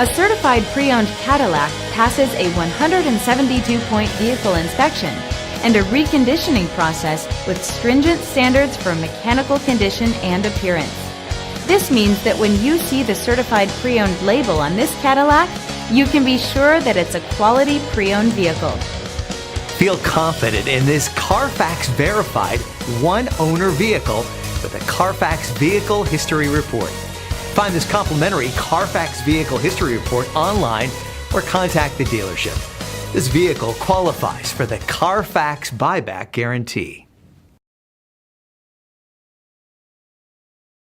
A certified pre-owned Cadillac passes a 172-point vehicle inspection and a reconditioning process with stringent standards for mechanical condition and appearance. This means that when you see the certified pre-owned label on this Cadillac, you can be sure that it's a quality pre-owned vehicle. Feel confident in this CarFax verified one-owner vehicle with a CarFax Vehicle History Report. Find this complimentary CarFax Vehicle History Report online or contact the dealership. This vehicle qualifies for the CarFax Buyback Guarantee.